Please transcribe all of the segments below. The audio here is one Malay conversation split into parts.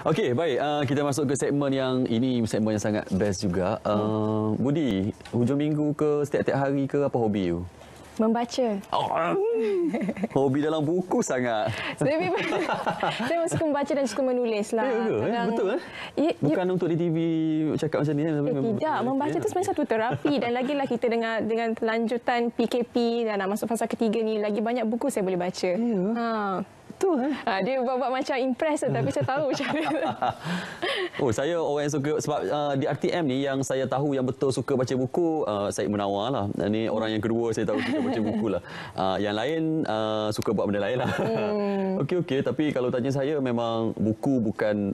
Okey, baik. Kita masuk ke segmen yang segmen yang sangat best juga. Budi, hujung minggu ke setiap-tiap hari ke apa hobi you? Membaca. Hobi dalam buku sangat. Saya suka membaca dan suka menulis lah. Betul Bukan untuk di TV cakap macam ni. Tidak, membaca tu sebenarnya satu terapi. Dan lagilah kita dengan lanjutan PKP dan nak masuk fasa ketiga ni, lagi banyak buku saya boleh baca. Betul dia buat macam impress tapi saya tahu macam mana. Saya orang yang suka, sebab di RTM ni yang saya tahu yang betul suka baca buku, Syed Munawar lah. Ni orang yang kedua saya tahu suka baca buku lah. Yang lain suka buat benda lain lah. Okey, tapi kalau tanya saya, memang buku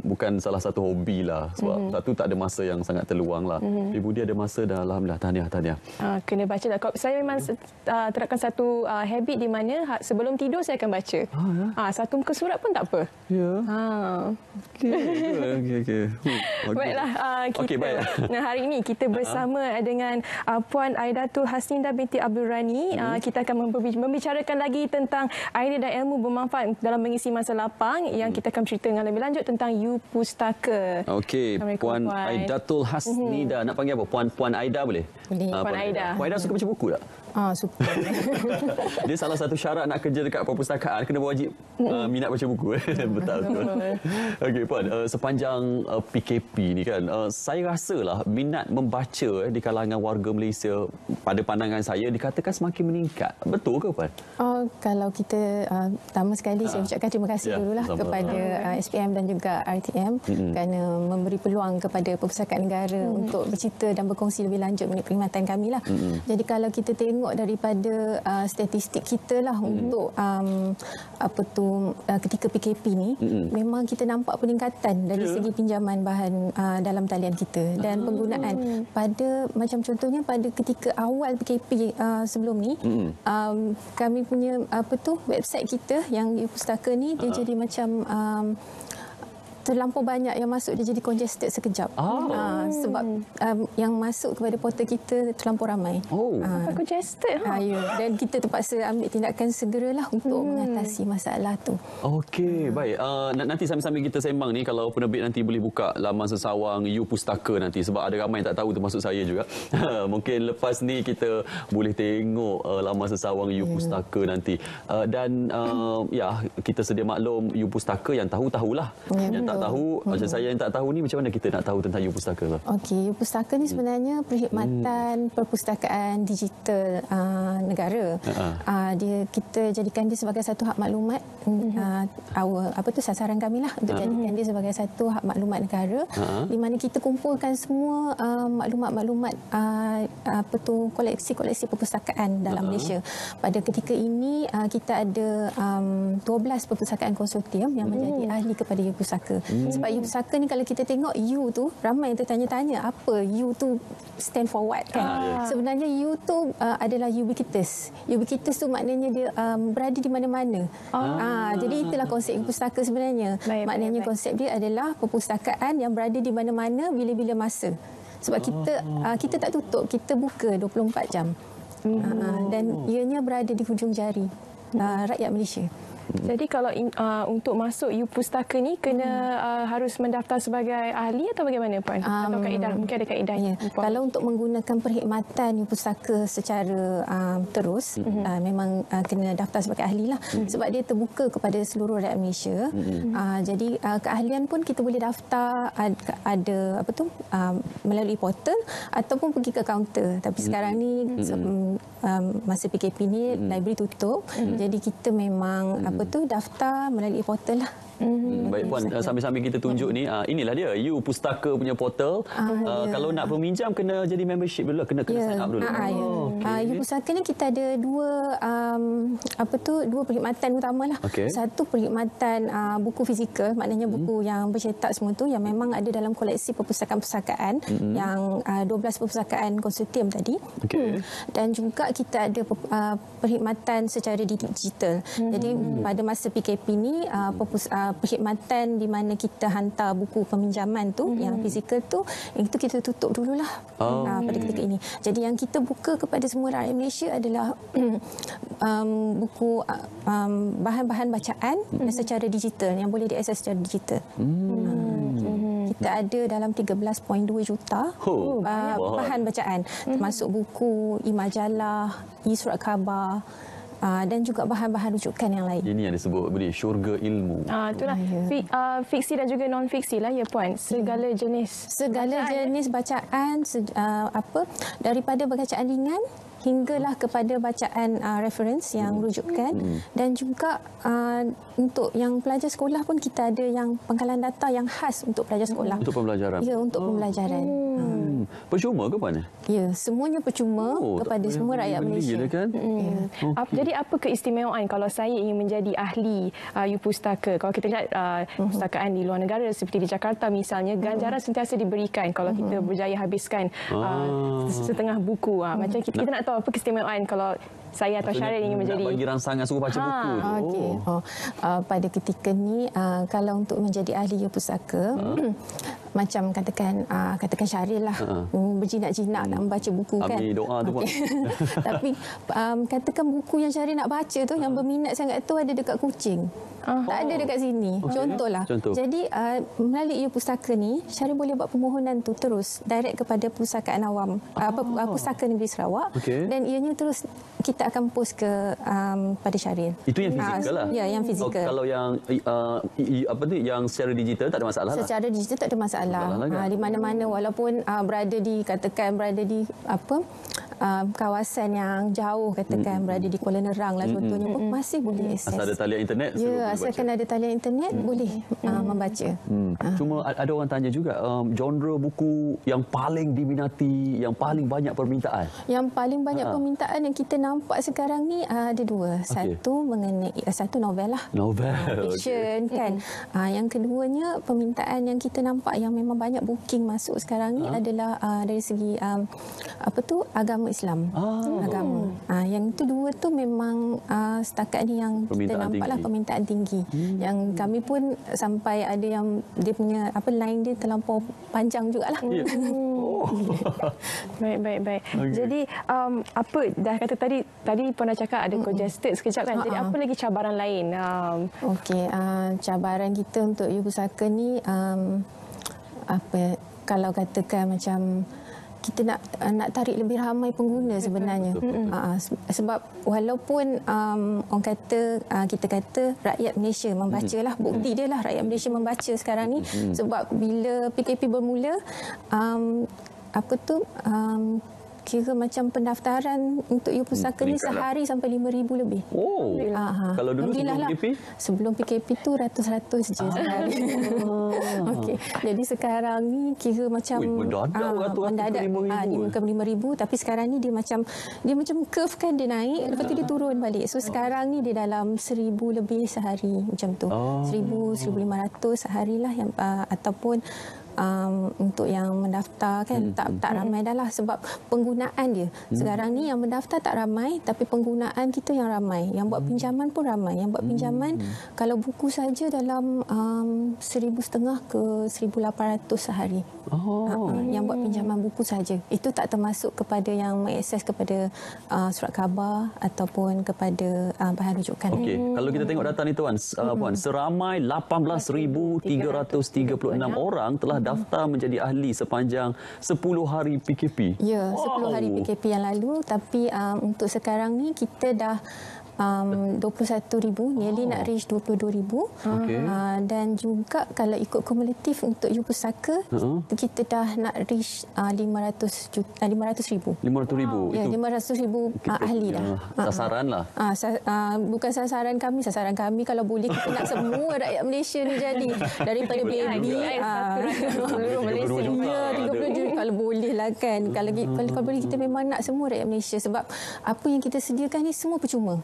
bukan salah satu hobi lah. Sebab satu, tak ada masa yang sangat terluang lah. Ibu dia ada masa dah, alhamdulillah. Tahniah. Kena baca lah. Saya memang terapkan satu habit di mana sebelum tidur saya akan baca. Satu muka surat pun tak apa. Ya. Okey. Baiklah, kita hari ini kita bersama dengan Puan Aidatul Hasninda binti Abdul Rani. Kita akan membicarakan lagi tentang idea dan ilmu bermanfaat dalam mengisi masa lapang, yang kita akan cerita dengan lebih lanjut tentang You Pustaka. Okey, Puan Aidatul Hasninda. Nak panggil apa? Puan Aida boleh? Boleh. Puan Aida. Puan Aida suka baca buku tak? Suka. Dia salah satu syarat nak kerja dekat perpustakaan, kena berwajib minat baca buku. Betul. Okey, Puan, sepanjang PKP ni kan, saya rasalah minat membaca di kalangan warga Malaysia, pada pandangan saya dikatakan semakin meningkat. Betul ke, Puan? Kalau kita pertama sekali saya ucapkan terima kasih dululah kepada SPM dan juga RTM kerana memberi peluang kepada Perpustakaan Negara untuk bercerita dan berkongsi lebih lanjut mengenai perkhidmatan kami lah. Jadi kalau kita tengok daripada statistik kita lah untuk ketika PKP ni, memang kita nampak peningkatan dari segi pinjaman bahan dalam talian kita dan penggunaan pada, macam contohnya pada ketika awal PKP sebelum ni, kami punya website kita yang You Pustaka ni, dia jadi macam terlampau banyak yang masuk, dia jadi congested sekejap. Sebab yang masuk kepada portal kita terlampau ramai. Congested. Dan kita terpaksa ambil tindakan segeralah untuk mengatasi masalah tu. Okey, baik. Nanti sambil-sambil kita sembang ni, kalau penerbit nanti boleh buka laman sesawang You Pustaka nanti, sebab ada ramai yang tak tahu, termasuk saya juga. Mungkin lepas ni kita boleh tengok laman sesawang You Pustaka nanti. Dan kita sedia maklum, You Pustaka yang tahu-tahulah. Yang tak tahu, macam saya yang tak tahu ni, macam mana kita nak tahu tentang You Pustaka? Okey, You Pustaka ni sebenarnya perkhidmatan perpustakaan digital negara. Kita jadikan dia sebagai satu hak maklumat. Sasaran kami lah untuk jadikan dia sebagai satu hak maklumat negara, di mana kita kumpulkan semua maklumat-maklumat koleksi-koleksi perpustakaan dalam Malaysia. Pada ketika ini kita ada 12 perpustakaan konsortium yang menjadi ahli kepada You Pustaka. Sebab You Pustaka ni, kalau kita tengok You tu, ramai yang tertanya-tanya apa You tu stand for what kan. Sebenarnya You tu adalah ubiquitous. Ubiquitous tu maknanya dia berada di mana-mana. Jadi itulah konsep You Pustaka sebenarnya. Maknanya konsep dia adalah perpustakaan yang berada di mana-mana bila-bila masa. Sebab kita tak tutup, kita buka 24 jam. Dan ianya berada di hujung jari rakyat Malaysia. Jadi kalau untuk masuk You Pustaka ni kena harus mendaftar sebagai ahli atau bagaimana, Puan? Atau kaedah, mungkin ada kaedahnya. Kalau untuk menggunakan perkhidmatan You Pustaka secara terus, memang kena daftar sebagai ahli lah. Sebab dia terbuka kepada seluruh rakyat Malaysia. Jadi keahlian pun kita boleh daftar melalui portal ataupun pergi ke kaunter. Tapi sekarang ni masa PKP ni library tutup. Jadi kita memang daftar melalui portal lah. Baik, Puan, sambil-sambil kita tunjuk ni, inilah dia You Pustaka punya portal. Kalau nak peminjam kena jadi membership dulu, kena sign up dulu. You Pustaka ni kita ada dua perkhidmatan utamalah. Satu perkhidmatan buku fizikal, maknanya buku yang bercetak semua tu, yang memang ada dalam koleksi perpustakaan-perpustakaan yang 12 perpustakaan konsortium tadi. Dan juga kita ada perkhidmatan secara digital. Jadi pada masa PKP ni perkhidmatan di mana kita hantar buku peminjaman tu yang fizikal tu, yang itu kita tutup dululah pada ketika ini. Jadi yang kita buka kepada semua rakyat Malaysia adalah buku bahan-bahan bacaan secara digital yang boleh diakses secara digital. Kita ada dalam 13.2 juta bahan bacaan, termasuk buku, e-majalah, e-surat khabar, dan juga bahan-bahan rujukan yang lain. Ini yang disebut syurga ilmu. Itulah fiksi dan juga non-fiksi lah ya Puan. Segala jenis bacaan daripada bacaan ringan hinggalah kepada bacaan reference yang rujukan, dan juga untuk yang pelajar sekolah pun kita ada yang pengkalan data yang khas untuk pelajar sekolah. Untuk pembelajaran. Ya, untuk pembelajaran. Percuma ke Puan? Ya, semuanya percuma kepada semua rakyat Malaysia. Kan? Jadi apa keistimewaan kalau saya ingin menjadi ahli Pustaka? Kalau kita lihat pustakaan di luar negara seperti di Jakarta misalnya, ganjaran sentiasa diberikan kalau kita berjaya habiskan setengah buku. Macam kita nak tahu apa keistimewaan kalau saya atau Syaril ingin menjadi... Nak bagi rangsangan suruh baca buku. Okey. Pada ketika ni, kalau untuk menjadi ahli Pustaka, macam katakan Syaril lah, berjinak-jinak nak membaca buku kan. Ambil doa tu pun. Tapi katakan buku yang Syaril nak baca tu, yang berminat sangat tu ada dekat Kuching. Tak ada dekat sini. Contohlah. Jadi melalui Pustaka ni, Syaril boleh buat permohonan tu terus direct kepada Pustakaan Awam, Pustaka Negeri Sarawak, dan ianya terus kita akan post ke pada Syaril. Itu yang fizikal lah. Ya, yang fizikal. Kalau yang yang secara digital tak ada masalah. Secara digital tak ada masalah. Di mana-mana walaupun berada di kawasan yang jauh, katakan berada di Kuala Nerang lah contohnya, masih boleh akses. Asal ada talian internet. Ya, asalkan ada talian internet boleh membaca. Cuma ada orang tanya juga, genre buku yang paling diminati, yang paling banyak permintaan. Yang paling banyak permintaan yang kita nampak sekarang ni ada dua. Satu mengenai novel lah. Novel. Fiction kan. Yang keduanya permintaan yang kita nampak yang memang banyak booking masuk sekarang ni adalah dari segi agama Islam. Agama. Yang itu dua tu memang setakat ni yang kita nampaklah permintaan tinggi. Yang kami pun sampai ada yang dia punya line dia terlampau panjang jugalah. Baik. Jadi dah kata tadi Puan dah cakap ada congested sekejap kan. Jadi apa lagi cabaran lain? Okey, cabaran kita untuk Pustaka ni kalau katakan macam kita nak tarik lebih ramai pengguna sebenarnya. Sebab walaupun orang kata kita kata rakyat Malaysia membacalah, bukti dia lah rakyat Malaysia membaca sekarang ni. Sebab bila PKP bermula kira macam pendaftaran untuk Pustaka ni sehari sampai 5,000 lebih. Kalau dulu sebelum PKP? Sebelum PKP tu ratus-ratus je sehari. Okey. Jadi sekarang ni kira macam mendadak 5,000, tapi sekarang ni dia macam curve kan, dia naik lepas tu dia turun balik. So sekarang ni dia dalam 1,000 lebih sehari macam tu. 1,000-1,500 sehari lah yang ataupun untuk yang mendaftar kan tak ramai dah lah, sebab penggunaan dia. Sekarang ni yang mendaftar tak ramai, tapi penggunaan kita yang ramai. Yang buat pinjaman pun ramai. Yang buat pinjaman kalau buku saja dalam 1,500 ke 1,800 sehari. Yang buat pinjaman buku saja. Itu tak termasuk kepada yang mengakses kepada surat khabar ataupun kepada bahan rujukan. Okey, kalau kita tengok data ni Puan, seramai 18,336 orang telah daftar menjadi ahli sepanjang 10 hari PKP. Ya, 10 hari PKP yang lalu, tapi untuk sekarang ni kita dah 21,000, nearly nak reach 22,000. Dan juga kalau ikut kumulatif untuk Pustaka, kita dah nak reach 500,000. 500,000. Ya, 500,000 ahli dah. Sasaran lah. Bukan sasaran kami kalau boleh kita nak semua rakyat Malaysia ni jadi, daripada baby seluruh Malaysia. Ya, 30 juta kalau boleh lah kan. Kalau boleh kita memang nak semua rakyat Malaysia, sebab apa yang kita sediakan ni semua percuma.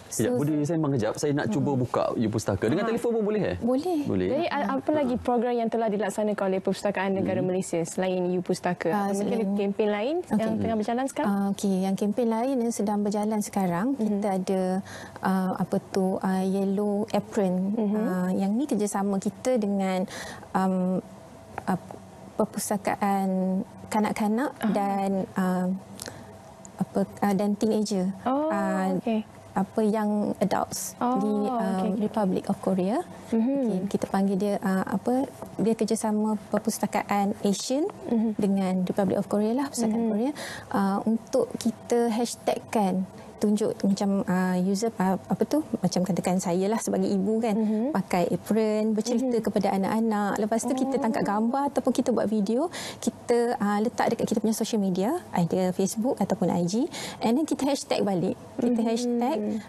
Sekejap, boleh sembang kejap. Saya nak cuba buka U-Pustaka. Dengan telefon pun boleh? Boleh. Jadi apa lagi program yang telah dilaksanakan oleh Perpustakaan Negara Malaysia selain U-Pustaka? Mungkin ada kempen lain yang tengah berjalan sekarang? Okey, yang kempen lain yang sedang berjalan sekarang, kita ada Yellow Apron. Yang ni kerjasama kita dengan Perpustakaan Kanak-kanak dan dan teenager. Okey. Young adults di Republic of Korea. Kita panggil dia dia kerjasama Perpustakaan Asian dengan Republic of Korea lah, Perpustakaan Korea, untuk kita hashtagkan, tunjuk macam user macam katakan saya lah sebagai ibu kan, pakai apron, bercerita kepada anak-anak. Lepas tu kita tangkap gambar ataupun kita buat video, kita letak dekat kita punya social media, ada Facebook ataupun IG, and then kita hashtag balik. Kita hashtag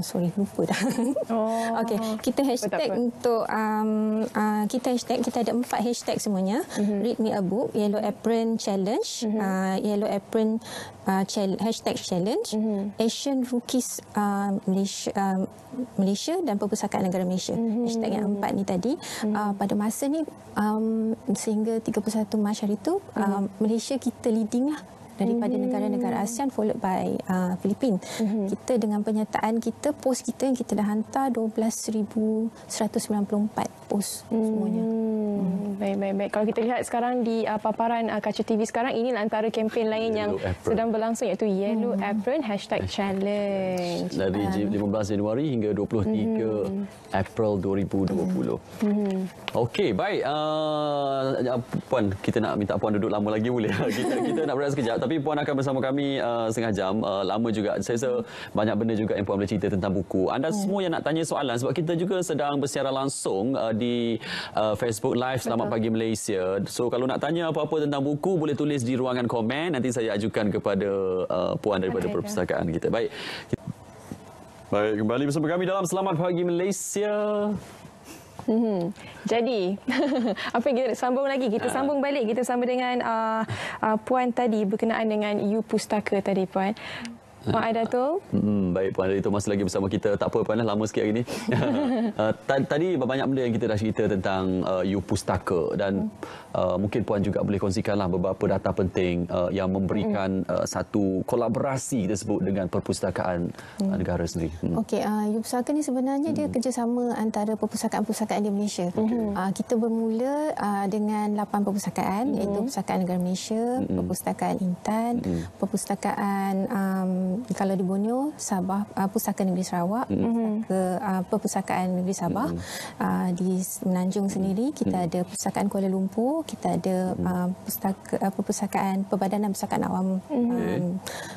sorry, lupa dah. Okey, kita hashtag untuk kita ada 4 hashtag semuanya. Read Me a Book, Yellow Apron Challenge, Yellow Apron hashtag challenge, Asian Rookies Malaysia dan Perpustakaan Negara Malaysia. Hashtag yang 4 ni tadi. Pada masa ni sehingga 31 Mac hari tu, Malaysia kita leading lah daripada negara-negara ASEAN, followed by Filipina. Kita dengan penyertaan kita, post kita yang kita dah hantar 12,194 post semuanya. Baik. Kalau kita lihat sekarang di paparan Kaca TV sekarang, ini antara kempen lain yang sedang berlangsung, iaitu Yellow Apron #challenge. Dari 15 Januari hingga 23 April 2020. Okey, baik. Puan, kita nak minta Puan duduk lama lagi boleh? kita nak berehat sekejap. Tapi Puan akan bersama kami setengah jam. Lama juga. Saya rasa banyak benda juga yang Puan boleh cerita tentang buku. Anda semua yang nak tanya soalan, sebab kita juga sedang bersiaran langsung di Facebook Live Selamat Pagi Malaysia. So kalau nak tanya apa-apa tentang buku, boleh tulis di ruangan komen. Nanti saya ajukan kepada Puan daripada perpustakaan kita. Baik. Baik, kembali bersama kami dalam Selamat Pagi Malaysia. Jadi, apa yang kita sambung lagi? Kita sambung balik. Kita sambung dengan Puan tadi berkenaan dengan U-Pustaka tadi, Puan. Puan Aidatul. Baik, Puan Aidatul masih lagi bersama kita. Tak apa, Puan, lama sikit hari ini. Tadi banyak benda yang kita dah cerita tentang U-Pustaka, dan mungkin Puan juga boleh kongsikanlah beberapa data penting yang memberikan satu kolaborasi tersebut dengan Perpustakaan Negara sendiri. Okey, U-Pustaka ni sebenarnya dia kerjasama antara perpustakaan-perpustakaan di Malaysia. Kita bermula dengan 8 perpustakaan, iaitu Perpustakaan Negara Malaysia, Perpustakaan Intan, Perpustakaan kalau di Borneo, Sabah, Pustaka Negeri Sarawak, Perpustakaan Negeri Sabah. Di Semenanjung sendiri kita ada Perpustakaan Kuala Lumpur, kita ada Perpustakaan Perbadanan Perpustakaan Awam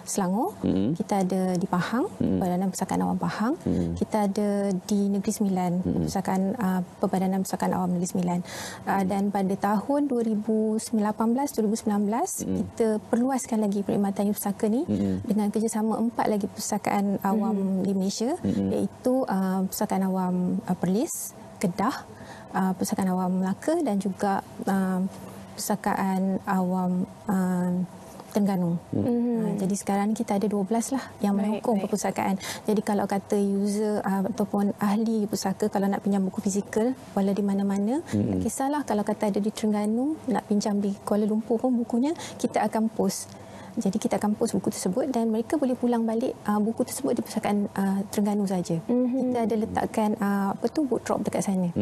Selangor, kita ada di Pahang, Perbadanan Perpustakaan Awam Pahang, kita ada di Negeri Sembilan, Perbadanan Perpustakaan Awam Negeri Sembilan. Dan pada tahun 2018-2019 kita perluaskan lagi perkhidmatan U-Pustaka ni dengan kerjasama 4 lagi perpustakaan awam di Malaysia, iaitu Perpustakaan Awam Perlis, Kedah, Perpustakaan Awam Melaka dan juga Perpustakaan Awam Terengganu. Jadi sekarang kita ada 12 lah yang menyokong perpustakaan. Jadi kalau kata user ataupun ahli pustaka kalau nak pinjam buku fizikal walau di mana-mana, tak kisahlah kalau kata ada di Terengganu, nak pinjam di Kuala Lumpur pun bukunya, kita akan post. Jadi kita akan post buku tersebut dan mereka boleh pulang balik buku tersebut di Perpustakaan Terengganu saja. Kita ada letakkan book drop dekat sana.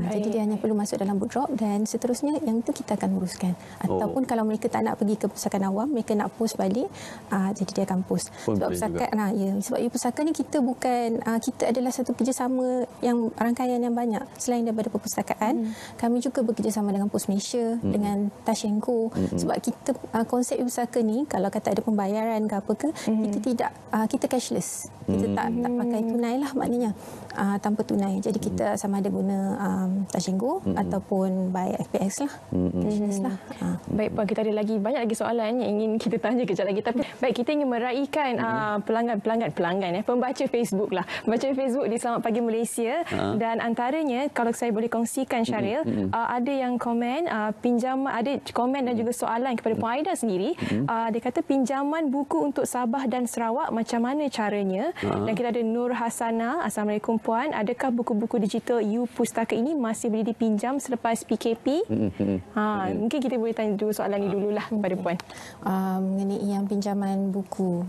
Jadi dia hanya perlu masuk dalam book drop dan seterusnya yang itu kita akan uruskan. Ataupun kalau mereka tak nak pergi ke Perpustakaan Awam, mereka nak post balik, jadi dia akan post. Sebab sebab pustaka ni kita bukan kita adalah satu kerjasama yang rangkaian yang banyak. Selain daripada perpustakaan, kami juga bekerjasama dengan Pos Malaysia, dengan Tashenko. Sebab kita konsep pustaka ni kalau kata ada pembayaran ke apa ke, kita tidak kita cashless. Kita tak pakai tunai lah maknanya. Tanpa tunai. Jadi kita sama ada guna Tashenko ataupun by FPX lah. Cashless lah. Baik, Puan, kita ada banyak lagi soalan yang ingin kita tanya kejap lagi. Tapi baik, kita ingin meraihkan pelanggan pembaca Facebook lah. Pembaca Facebook di Selamat Pagi Malaysia. Dan antaranya kalau saya boleh kongsikan, Syaril, ada yang komen pinjaman, ada komen dan juga soalan kepada Puan Aida sendiri. Dia kata pinjaman buku untuk Sabah dan Sarawak, macam mana caranya? Dan kita ada Nur Hasana. Assalamualaikum Puan. Adakah buku-buku digital U Pustaka ini masih boleh dipinjam selepas PKP? Mungkin kita boleh tanya dulu soalan ni dululah kepada Puan. Mengenai yang pinjaman buku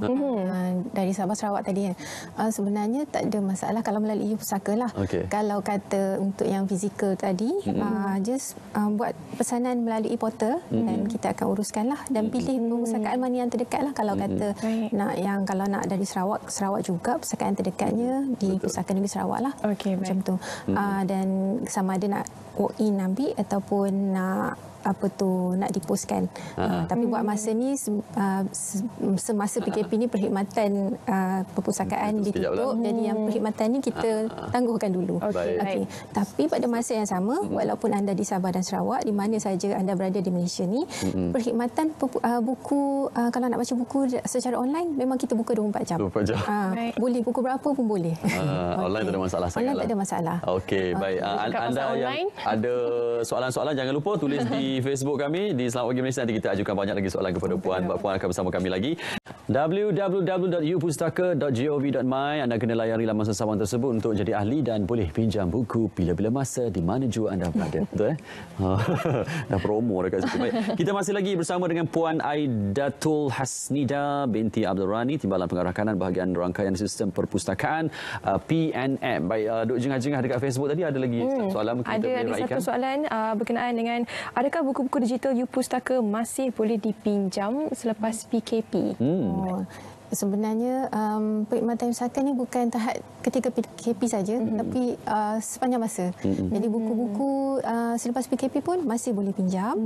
dari Sabah Sarawak tadi, sebenarnya tak ada masalah kalau melalui U Pustaka lah. Kalau kata untuk yang fizikal tadi, just buat pesanan melalui portal dan kita akan uruskan lah dan pilih perpustakaan mana yang terdekat lah. Kalau kata kalau nak dari Sarawak juga perpustakaan terdekatnya di Pustaka Negeri Sarawak lah. Macam tu. Dan sama ada nak walk in ambil ataupun nak nak dipostkan. Tapi buat masa ni semasa PKP ni perkhidmatan perpustakaan ditutup, jadi yang perkhidmatan ni kita tangguhkan dulu. Tapi pada masa yang sama, walaupun anda di Sabah dan Sarawak, di mana saja anda berada di Malaysia ni, perkhidmatan buku, kalau nak baca buku secara online, memang kita buka 24 jam. 24 jam. Boleh buku berapa pun boleh. Online tak ada masalah sangat. Online tak ada masalah. Okey, baik. Anda yang ada soalan-soalan, jangan lupa tulis di Facebook kami di Selamat Pagi Malaysia. Nanti kita ajukan banyak lagi soalan kepada Puan. Puan akan bersama kami lagi. www.upustaka.gov.my. Anda kena layari laman sesawang tersebut untuk jadi ahli dan boleh pinjam buku bila-bila masa di mana jua anda berada. Betul dah promo dekat situ. Baik. Kita masih lagi bersama dengan Puan Aidatul Hasnida binti Abdul Rani, Timbalan Pengarah Kanan bahagian Rangkaian Sistem Perpustakaan PNM. Baik, Duk jengah-jengah dekat Facebook tadi ada lagi soalan mungkin kita boleh ada satu soalan berkenaan dengan adakah buku-buku digital U Pustaka masih boleh dipinjam selepas PKP? Sebenarnya perkhidmatan pustaka ni bukan tahap ketika PKP saja, tapi sepanjang masa. Jadi buku-buku selepas PKP pun masih boleh pinjam.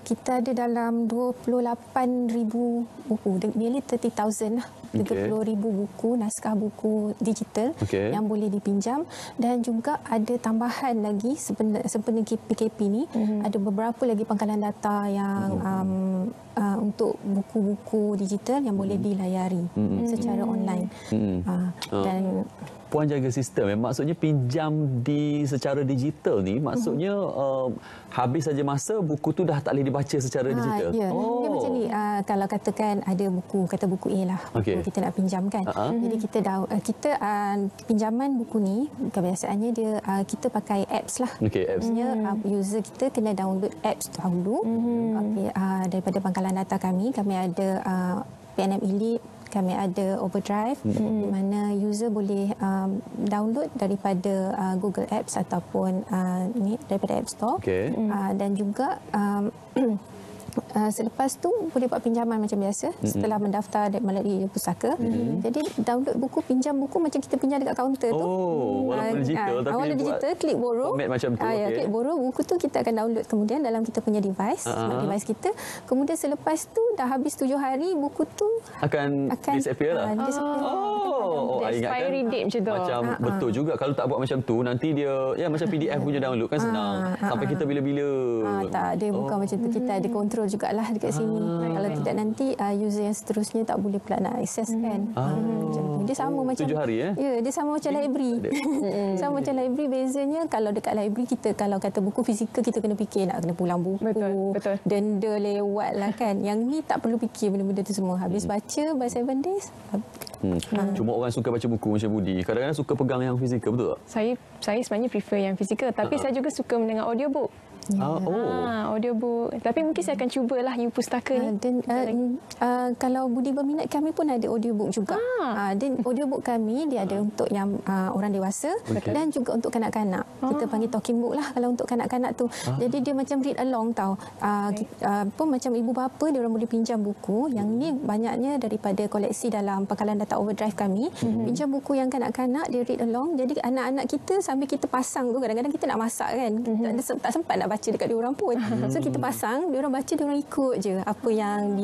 Kita ada dalam 28,000 buku, nearly 30,000 lah. 30,000 buku, naskah buku digital yang boleh dipinjam, dan juga ada tambahan lagi sempena PKP ni, ada beberapa lagi pangkalan data yang untuk buku-buku digital yang boleh dilayari secara online. Dan Puan jaga sistem, maksudnya pinjam secara digital ni, maksudnya habis saja masa buku tu dah tak boleh dibaca secara digital. Ya, dia macam ni. Kalau katakan ada buku, kata buku A lah, buku kita nak pinjamkan. Jadi kita pinjaman buku ni kebiasaannya dia kita pakai apps lah. Maksudnya user kita kena download apps dahulu. Daripada pangkalan data kami ada PNM Elite, kami ada Overdrive, di mana user boleh download daripada Google Apps ataupun daripada App Store. Dan juga selepas tu boleh buat pinjaman macam biasa setelah mendaftar melalui pustaka. Jadi download buku, pinjam buku macam kita pinjam dekat kaunter tu. Walaupun digital tapi walaupun digital, klik borrow. Macam tu. Klik borrow, buku tu kita akan download kemudian dalam kita punya device, device kita. Kemudian selepas tu dah habis 7 hari, buku tu akan disappear lah. Expiry date macam tu. Macam betul juga, kalau tak buat macam tu nanti dia macam PDF punya download kan senang sampai kita bila-bila. Tak, dia bukan macam tu. Kita ada kontrol jugalah dekat sini. Kalau tidak nanti user yang seterusnya tak boleh pula nak akses kan. Macam tu. Dia sama macam 7 hari Ya, dia sama macam library. Sama macam library, bezanya kalau dekat library kita, kalau kata buku fizikal kita kena fikir nak kena pulang buku. Betul. Denda lewat lah kan. Yang ni tak perlu fikir benda-benda tu semua. Habis baca by 7 days. Cuma orang suka baca buku macam Budi. Kadang-kadang suka pegang yang fizikal, betul tak? Saya sebenarnya prefer yang fizikal, tapi saya juga suka mendengar audiobook. Audiobook. Tapi mungkin saya akan cubalah U Pustaka ni. Dan kalau Budi berminat, kami pun ada audiobook juga. Dan audiobook kami dia ada untuk yang orang dewasa dan juga untuk kanak-kanak. Kita panggil talking book lah kalau untuk kanak-kanak tu. Jadi dia macam read along tau. Pun macam ibu bapa dia orang boleh pinjam buku. Yang ni banyaknya daripada koleksi dalam pangkalan data Overdrive kami. Pinjam buku yang kanak-kanak, dia read along. Jadi anak-anak kita sambil kita pasang tu, kadang-kadang kita nak masak kan. Tak sempat nak baca dekat diorang pun. So kita pasang, diorang baca, diorang ikut je apa yang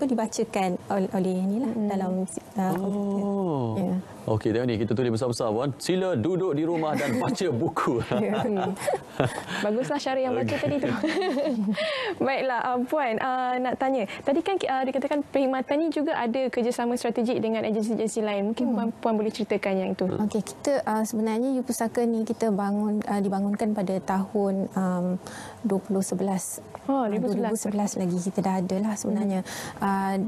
dibacakan oleh inilah dalam komputer. Okey, tengok ni kita tulis besar-besar Puan. Sila duduk di rumah dan baca buku. Baguslah cara yang baca tadi tu. Baiklah Puan, nak tanya. Tadi kan dikatakan perkhidmatan ni juga ada kerjasama strategik dengan agensi-agensi lain. Mungkin Puan boleh ceritakan yang itu. Okey, kita sebenarnya U Pustaka ni kita dibangunkan pada tahun 2011. Oh, 2011 lagi kita dah ada lah sebenarnya.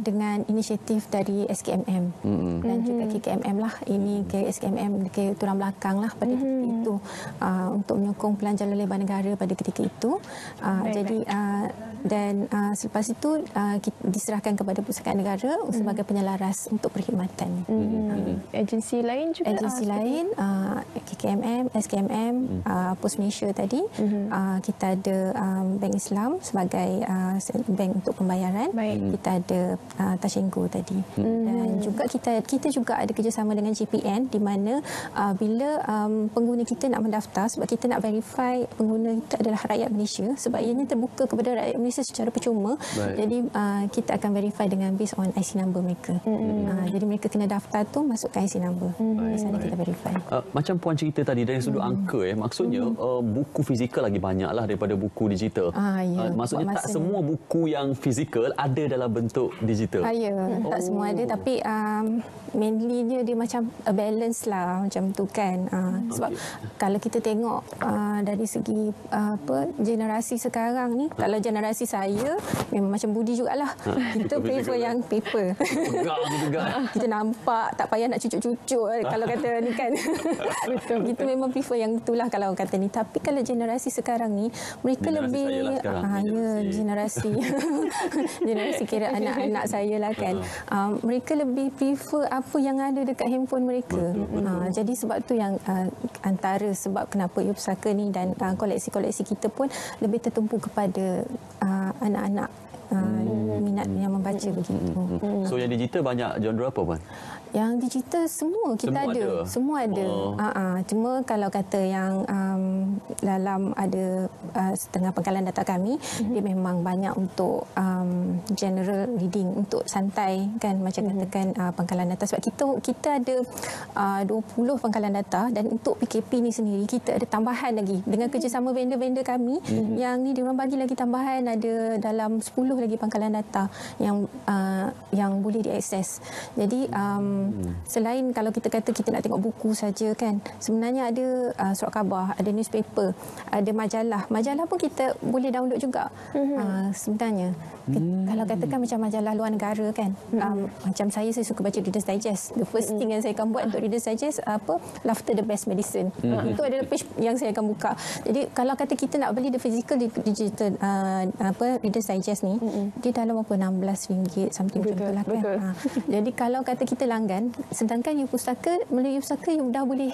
Dengan inisiatif dari SKMM dan juga KKMM lah. Ini SKMM ke tulang belakang lah pada ketika itu untuk menyokong pelancaran lebar negara pada ketika itu. Jadi selepas itu diserahkan kepada Pusakaan Negara sebagai penyelaras untuk perkhidmatan. Agensi lain juga? Agensi lain, KKMM, SKMM, Pos Malaysia tadi. Kita ada Bank Islam sebagai bank untuk pembayaran. Kita ada Tashenko tadi. Dan juga kita juga ada kerjasama dengan JPN di mana bila pengguna kita nak mendaftar, sebab kita nak verify pengguna kita adalah rakyat Malaysia, sebab ianya terbuka kepada rakyat Malaysia secara percuma. Jadi kita akan verify dengan based on IC number mereka. Jadi mereka kena daftar tu masukkan IC number. Di sana kita verify. Macam Puan cerita tadi dari sudut angka, maksudnya buku fizikal lagi banyak lah daripada buku digital. Ya, maksudnya tak semua buku yang fizikal ada dalam bentuk digital. Ya, tak semua ada, tapi mainly dia macam a balance lah macam tu kan. Sebab kalau kita tengok dari segi generasi sekarang ni, kalau generasi saya memang macam Budi jugalah. Kita prefer yang paper. Kita nampak tak payah nak cucuk-cucuk kalau kata ni kan. Betul. Kita memang prefer yang itulah kalau kata ni. Tapi kalau generasi sekarang ni, mereka lebih generasi generasi kira anak-anak saya lah kan. Mereka lebih prefer apa yang ada dekat handphone mereka. Jadi sebab tu yang antara sebab kenapa Ibu Pusaka ni dan koleksi-koleksi kita pun lebih tertumpu kepada anak-anak minat yang membaca begitu. So yang digital banyak genre apa, Puan? Yang digital semua kita ada. Semua ada. Cuma kalau kata yang dalam ada setengah pangkalan data kami, dia memang banyak untuk general reading, untuk santai kan, macam katakan pangkalan data. Sebab kita ada 20 pangkalan data, dan untuk PKP ni sendiri kita ada tambahan lagi dengan kerjasama vendor-vendor kami yang ni diorang bagi lagi tambahan, ada dalam 10 lagi pangkalan data yang boleh diakses. Jadi selain kalau kita kata kita nak tengok buku saja kan, sebenarnya ada surat khabar, ada newspaper, ada majalah pun kita boleh download juga. Sebenarnya kalau katakan macam majalah luar negara kan, macam saya suka baca Reader's Digest. The first thing yang saya akan buat untuk Reader's Digest Laughter the Best Medicine. Itu adalah page yang saya akan buka. Jadi kalau kata kita nak beli the physical digital Reader's Digest ni, dia dalam RM16 something macam tu lah kan. Jadi kalau kata kita langgan, sedangkan Ibu Pusaka, melalui Ibu Pusaka dah boleh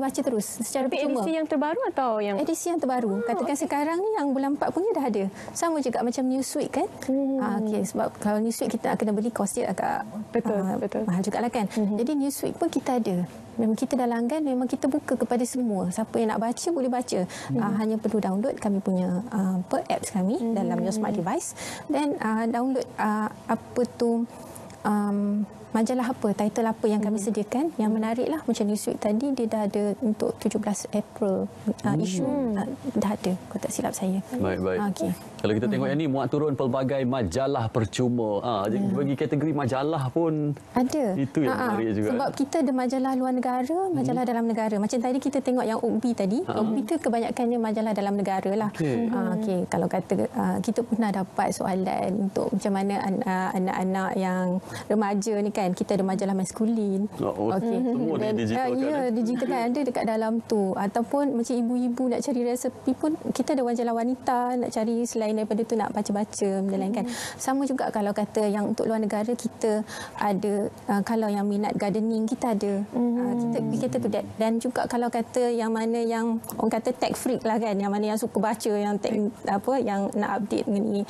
baca terus secara percuma. Edisi yang terbaru atau yang edisi yang terbaru? Katakan sekarang ni yang bulan 4 punya dah ada. Sama juga macam Newsweek kan. Sebab kalau Newsweek kita nak kena beli, kos dia agak betul. Mahal jugalah kan. Jadi Newsweek pun kita ada. Memang kita dah langgan, memang kita buka kepada semua. Siapa yang nak baca boleh baca. Hanya perlu download kami punya apps kami dalam your smart device, dan download majalah apa, title apa yang kami sediakan yang menarik lah. Macam Newsweek tadi dia dah ada untuk 17 April isu dah ada, kalau tak silap saya. Baik. Okay. Kalau kita tengok yang ni, muat turun pelbagai majalah percuma. Bagi kategori majalah pun ada. Itu yang menarik juga. Sebab kita ada majalah luar negara, majalah dalam negara. Macam tadi kita tengok yang OGBI tadi. OGBI tu kebanyakannya majalah dalam negara lah. Kalau kata kita pernah dapat soalan untuk macam mana anak-anak yang remaja ni kan, kita ada majalah maskulin. Semua digital kan? Ya, digital kan ada dekat dalam tu. Ataupun macam ibu-ibu nak cari resepi pun, kita ada majalah wanita, nak cari selain daripada tu nak baca-baca benda lain kan. Sama juga kalau kata yang untuk luar negara, kita ada kalau yang minat gardening kita ada. Kita tu. Dan juga kalau kata yang mana yang orang kata tech freak lah kan, yang mana yang suka baca, yang yang nak update mengenai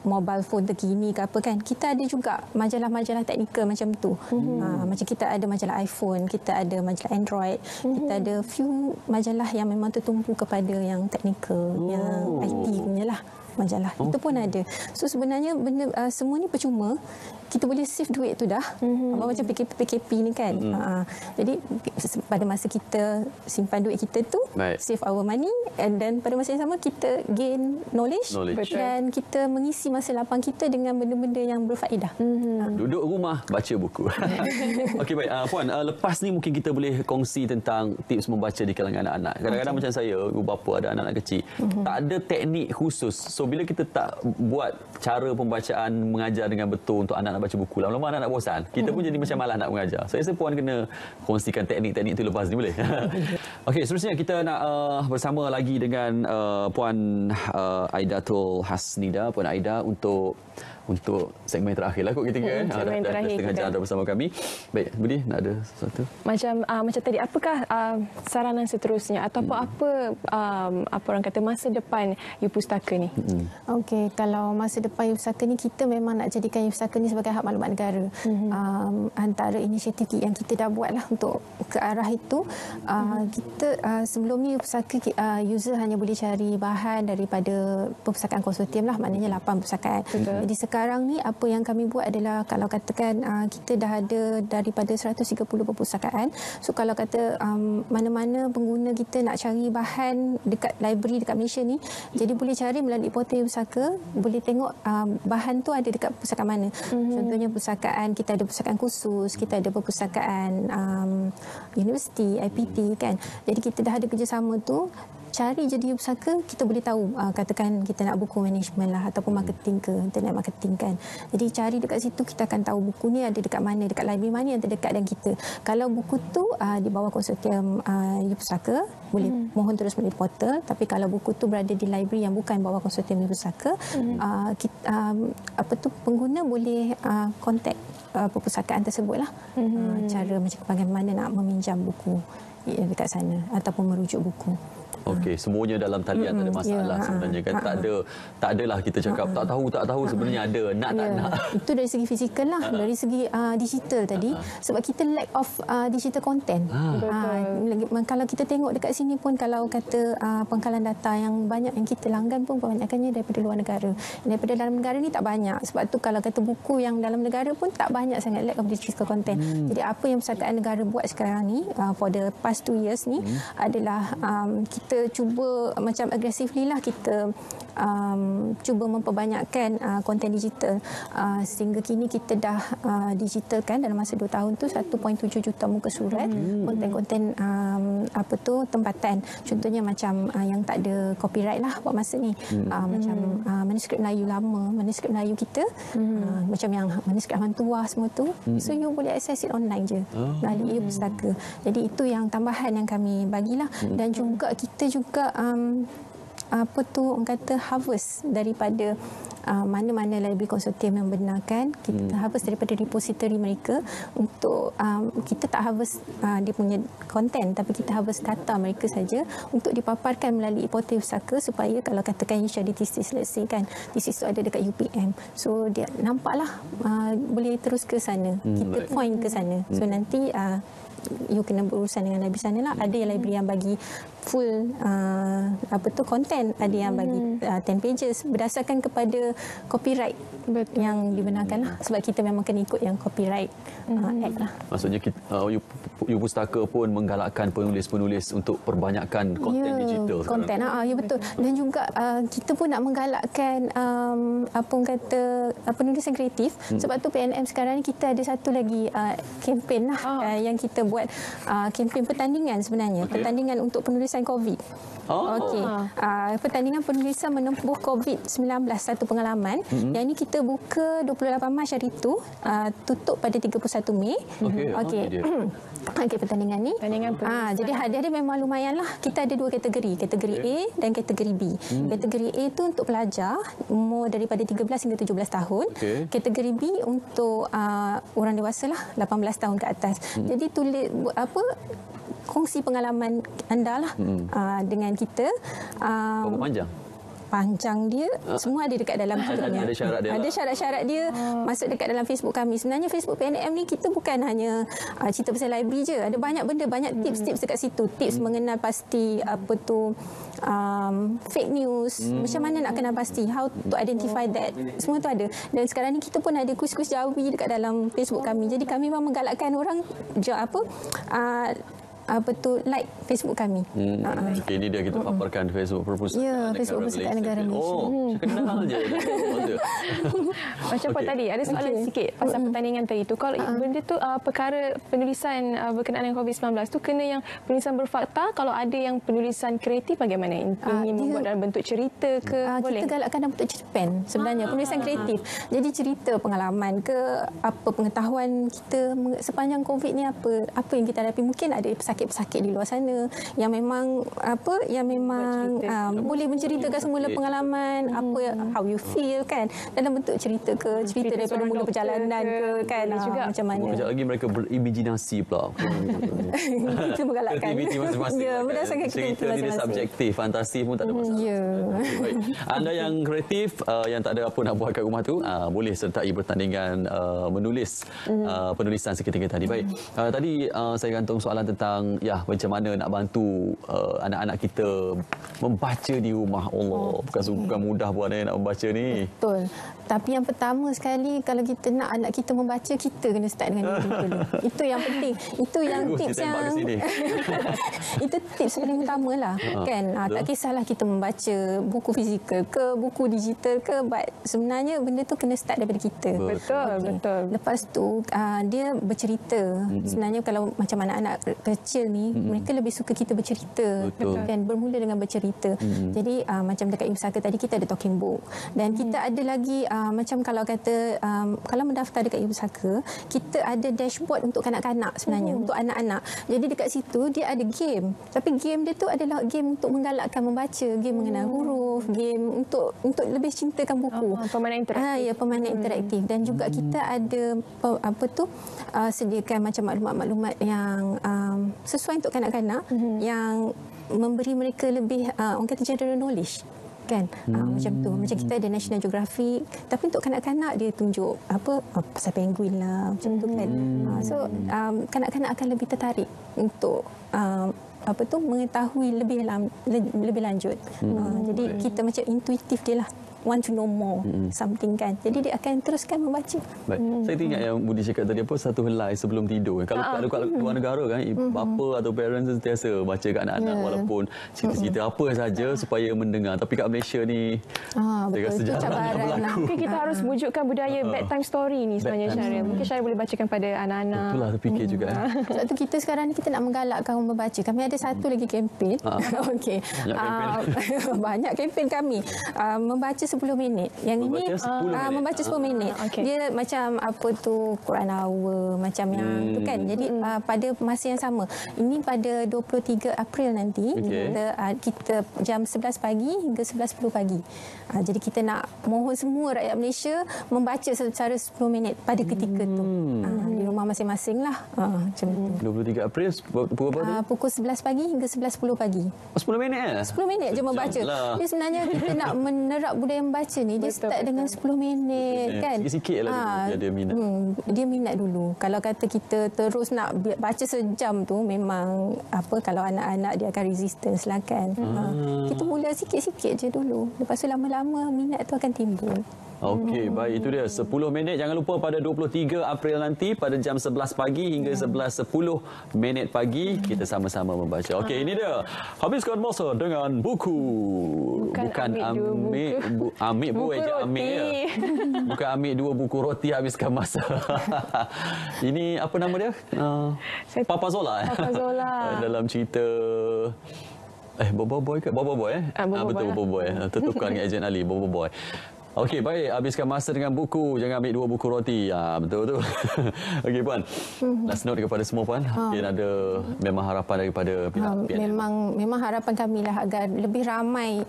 mobile phone terkini ke apa kan, kita ada juga majalah teknikal macam tu. Macam kita ada majalah iPhone, kita ada majalah Android, kita ada few majalah yang memang tertumpu kepada yang teknikal, yang IT punya lah. majalah. Itu pun ada. So sebenarnya benda semua ni percuma. Kita boleh save duit tu dah. Macam PKP ni kan. Jadi pada masa kita simpan duit kita tu, save our money, and then pada masa yang sama kita gain knowledge. Dan kita mengisi masa lapang kita dengan benda-benda yang berfaedah. Duduk rumah baca buku. Okey baik, Puan, lepas ni mungkin kita boleh kongsi tentang tips membaca di kalangan anak-anak. Kadang-kadang macam saya, ibu bapa ada anak-anak kecil, tak ada teknik khusus. So bila kita tak buat cara pembacaan mengajar dengan betul untuk anak nak baca buku, lama-lama anak nak bosan. Kita pun jadi macam malas nak mengajar. Saya rasa Puan kena kongsikan teknik-teknik itu lepas ni, boleh? Okey, seterusnya kita nak bersama lagi dengan Puan Aidatul Hasnida, Puan Aida untuk segmen terakhir lah kot kita kan. Segmen terakhir setengah jam dah bersama kami. Baik, Budi nak ada sesuatu? Macam tadi, apakah saranan seterusnya ataupun apa orang kata masa depan You Pustaka ni? Okey, kalau masa depan You Pustaka ni, kita memang nak jadikan You Pustaka ni sebagai hak maklumat negara. Antara inisiatif yang kita dah buat lah untuk ke arah itu, kita sebelum ni You Pustaka user hanya boleh cari bahan daripada perpustakaan konsortium lah, maknanya 8 perpustakaan. Jadi sekarang ni apa yang kami buat adalah, kalau katakan kita dah ada daripada 130 perpustakaan. So kalau kata mana-mana pengguna kita nak cari bahan dekat library dekat Malaysia ni, jadi boleh cari melalui portal You Pustaka, boleh tengok bahan tu ada dekat perpustakaan mana. Contohnya perpustakaan, kita ada perpustakaan khusus, kita ada perpustakaan universiti, IPT kan. Jadi kita dah ada kerjasama tu. Cari je di You Pustaka, kita boleh tahu katakan kita nak buku management lah ataupun marketing ke, internet marketing kan. Jadi cari dekat situ, kita akan tahu buku ni ada dekat mana, dekat library mana yang terdekat dengan kita. Kalau buku tu di bawah konsortium You Pustaka, boleh mohon terus melalui portal. Tapi kalau buku tu berada di library yang bukan bawah konsortium You Pustaka, pengguna boleh kontak perpustakaan tersebut lah. Cara macam bagaimana nak meminjam buku dekat sana ataupun merujuk buku. Okey, semuanya dalam talian, tak ada masalah sebenarnya kan. Tak adalah kita cakap tak tahu sebenarnya ada, nak. Itu dari segi fizikal lah, dari segi digital tadi, sebab kita lack of digital content. Kalau kita tengok dekat sini pun, kalau kata pengkalan data yang banyak yang kita langgan pun kebanyakannya daripada luar negara. Daripada dalam negara ni tak banyak. Sebab tu kalau kata buku yang dalam negara pun tak banyak sangat, lack of digital content. Jadi apa yang Perpustakaan Negara buat sekarang ni, for the past 2 years ni, adalah kita cuba macam agresively lah, kita cuba memperbanyakkan konten digital, sehingga kini kita dah digitalkan dalam masa 2 tahun tu 1.7 juta muka surat, konten-konten tempatan. Contohnya macam yang tak ada copyright lah buat masa ni, macam manuskrip Melayu lama, manuskrip Melayu kita, macam yang manuskrip Hang Tuah semua tu, so you boleh access it online je melalui You Pustaka. Jadi itu yang tambahan yang kami bagilah. Dan juga kita juga orang kata harvest daripada mana-mana library konsortium yang benarkan, kita harvest daripada repository mereka. Untuk kita tak harvest dia punya konten, tapi kita harvest data mereka saja untuk dipaparkan melalui portal Pustaka, supaya kalau katakan you share thesis, let's say kan, thesis tu ada dekat UPM, so dia nampaklah boleh terus ke sana, kita point ke sana. So nanti you kena berurusan dengan library sana lah. Ada yang library yang bagi full konten, ada yang bagi 10 pages berdasarkan kepada copyright yang dibenarkan lah. Sebab kita memang kena ikut yang copyright act lah. Maksudnya You Pustaka pun menggalakkan penulis-penulis untuk perbanyakkan konten digital. Konten, ya betul. Dan juga kita pun nak menggalakkan penulisan kreatif. Sebab tu PNM sekarang ni kita ada satu lagi kempen lah yang kita buat, kempen pertandingan sebenarnya. Pertandingan untuk penulisan COVID. Pertandingan penulisan menempuh COVID-19, satu pengalaman. Yang ini kita buka 28 Mac hari itu, tutup pada 31 Mei. Pertandingan ni. Jadi hadiah dia memang lumayan lah. Kita ada 2 kategori, kategori A dan kategori B. Kategori A tu untuk pelajar umur daripada 13 hingga 17 tahun. Kategori B untuk orang dewasa lah, 18 tahun ke atas. Jadi tulis kongsi pengalaman anda lah dengan kita. Berapa panjang? panjang dia, semua ada dekat dalam tutupnya. Ada syarat dia. Ada syarat-syarat dia masuk dekat dalam Facebook kami. Sebenarnya Facebook PNM ni kita bukan hanya cerita pasal library je. Ada banyak benda, banyak tips-tips dekat situ. Tips mengenal pasti fake news. Macam mana nak kenal pasti, how to identify that. Semua tu ada. Dan sekarang ni kita pun ada kuis-kuis Jawi dekat dalam Facebook kami. Jadi kami memang menggalakkan orang like Facebook kami. Okay, ini dia kita paparkan Facebook Perpustakaan Ya, Facebook Perpustakaan Negara Malaysia. Oh, kenal je. Macam apa tadi? Ada soalan sikit pasal pertandingan tadi tu. Kalau benda tu perkara penulisan berkenaan dengan COVID-19 tu kena yang penulisan berfakta. Kalau ada yang penulisan kreatif bagaimana? Ingin membuat dalam bentuk cerita ke? Boleh? Kita galakkan dalam bentuk cerpen sebenarnya. Penulisan kreatif. Jadi cerita pengalaman ke, apa pengetahuan kita sepanjang COVID ni, apa yang kita hadapi. Mungkin ada pesakit di luar sana yang memang boleh menceritakan semula pengalaman, how you feel kan, dalam bentuk cerita ke, cerita daripada mula perjalanan ke kan, juga. macam mana. Sekejap lagi mereka berimajinasi pula. Kita menggalakkan. Kreativiti masing-masing. Ya, berdasarkan cerita kreativiti tidak subjektif, fantasi pun tak ada masalah. Ya. Baik. Anda yang kreatif, yang tak ada apa nak buat kat rumah tu, boleh sertai pertandingan menulis penulisan seketika tadi. Baik. Tadi saya gantung soalan tentang macam mana nak bantu anak-anak kita membaca di rumah. Allah, bukan mudah buat nak membaca ni. Betul. Tapi yang pertama sekali, kalau kita nak anak kita membaca, kita kena start dengan diri dulu. Itu yang penting. Itu yang tips yang itu tips paling utama lah. Kan? Tak kisahlah kita membaca buku fizikal ke, buku digital ke, but sebenarnya benda tu kena start daripada kita. Betul. Lepas tu dia bercerita. Sebenarnya kalau macam anak-anak kecil ni, mereka lebih suka kita bercerita. Dan bermula dengan bercerita. Jadi macam dekat Ibu tadi kita ada talking book. Dan kita ada lagi macam kalau kata kalau mendaftar dekat Ibu Saka, kita ada dashboard untuk kanak-kanak sebenarnya, untuk anak-anak. Jadi dekat situ dia ada game. Tapi game dia tu adalah game untuk menggalakkan membaca, game mengenal huruf, game untuk lebih cintakan buku. Permainan interaktif. Permainan interaktif. Dan juga kita ada sediakan macam maklumat-maklumat yang sesuai untuk kanak-kanak, yang memberi mereka lebih orang kata general knowledge. Kan macam tu, macam kita ada National Geographic, tapi untuk kanak-kanak dia tunjuk pasal penguin lah macam tu kan. So kanak-kanak akan lebih tertarik untuk mengetahui lebih lanjut. Jadi kita macam intuitif dia lah, want to know more something kan. Jadi dia akan teruskan membaca. Baik. Saya ingat yang Budi cakap tadi apa, satu helai sebelum tidur. Kalau kat luar negara kan, bapa atau parents sentiasa baca kat anak-anak walaupun cerita-cerita apa saja supaya mendengar. Tapi kat Malaysia ni saya rasa jarang berlaku. Mungkin kita harus wujudkan budaya bedtime story ni sebenarnya Syaril. Mungkin Syaril boleh bacakan pada anak-anak. Itulah terfikir juga. Sebab tu kita sekarang ni kita nak menggalakkan orang membaca. Kami ada satu lagi kempen. Okey. Banyak kempen kami. Membaca 10 minit. Yang membaca ini membaca 10 minit. Dia macam Quran Hour macam yang tu kan. Jadi pada masa yang sama. Ini pada 23 April nanti kita jam 11 pagi hingga 11.10 pagi. Jadi kita nak mohon semua rakyat Malaysia membaca secara 10 minit pada ketika tu. Di rumah masing-masing lah. Macam tu. 23 April pukul berapa tu? Pukul 11 pagi hingga 11.10 pagi. 10 minit 10 minit je membaca. Dia sebenarnya kita nak menerap budaya membaca ni, dia start dengan 10 minit kan. Sikit-sikit lah dia minat. Dia minat dulu. Kalau kata kita terus nak baca sejam tu, memang kalau anak-anak dia akan resistance lah kan. Kita mula sikit-sikit je dulu. Lepas tu lama-lama minat tu akan timbul. Okey, baik, itu dia 10 minit. Jangan lupa pada 23 April nanti pada jam 11 pagi hingga 11.10 minit pagi kita sama-sama membaca. Okey, ini dia. Habiskan masa dengan buku. Bukan ambil buku je ambil ya. Bukan ambil 2 buku roti habiskan masa. Ini apa nama dia? Papa Zola. Papa Zola. Dalam cerita Bobo Boy ke? Bobo Boy Betul, Bobo Boy. Tertukar dengan Ejen Ali, Bobo Boy. Okey, baik. Habiskan masa dengan buku. Jangan ambil 2 buku roti. Betul tu. Okey, Puan. Last note kepada semua, Puan. Mungkin ada memang harapan daripada pihak PNM. Memang harapan kami lah agar lebih ramai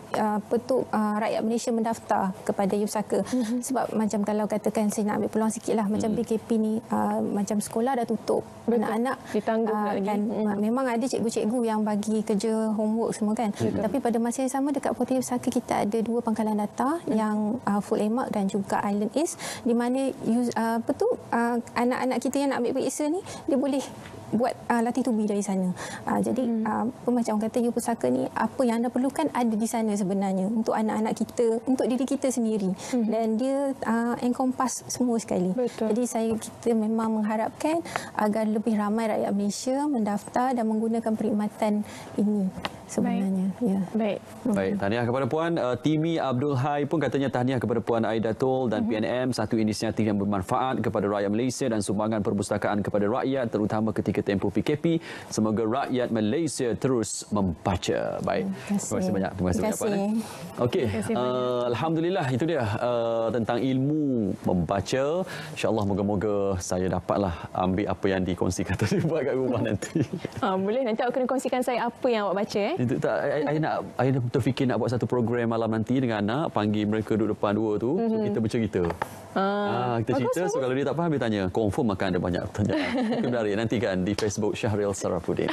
rakyat Malaysia mendaftar kepada Youth Pusaka. Sebab macam kalau katakan saya nak ambil peluang sikit lah. Macam PKP ni, macam sekolah dah tutup. Anak-anak ditanggung kan, memang ada cikgu-cikgu yang bagi kerja homework semua kan. Tapi pada masa yang sama dekat Portal Youth Pusaka kita ada 2 pangkalan data yang Full Emak dan juga Island East, di mana anak-anak kita yang nak ambil periksa ni dia boleh buat latih tubi dari sana. Jadi macam kata Youth Pusaka ni, apa yang anda perlukan ada di sana sebenarnya untuk anak-anak kita, untuk diri kita sendiri. Dan dia encompass semua sekali. Betul. Jadi kita memang mengharapkan agar lebih ramai rakyat Malaysia mendaftar dan menggunakan perkhidmatan ini sebenarnya. Baik. Baik, tahniah kepada Puan. Timi Abdul Hai pun katanya tahniah kepada Puan Aidatul dan PNM, satu inisiatif yang bermanfaat kepada rakyat Malaysia dan sumbangan perpustakaan kepada rakyat terutama ketika tempoh PKP. Semoga rakyat Malaysia terus membaca. Baik. Terima kasih banyak. Terima kasih banyak, Puan. Okey, alhamdulillah itu dia tentang ilmu membaca. InsyaAllah moga-moga saya dapatlah ambil apa yang dikongsikan tadi buat kat rumah nanti. Boleh, nanti awak kena kongsikan saya apa yang awak baca. Itu tak, saya terfikir nak buat satu program malam nanti dengan anak, panggil mereka duduk depan 2 tu, so kita bercerita. Kita cerita, so kalau dia tak faham dia tanya, confirm akan ada banyak pertanyaan. Menarik, nantikan di Facebook Syahril Sarafuddin.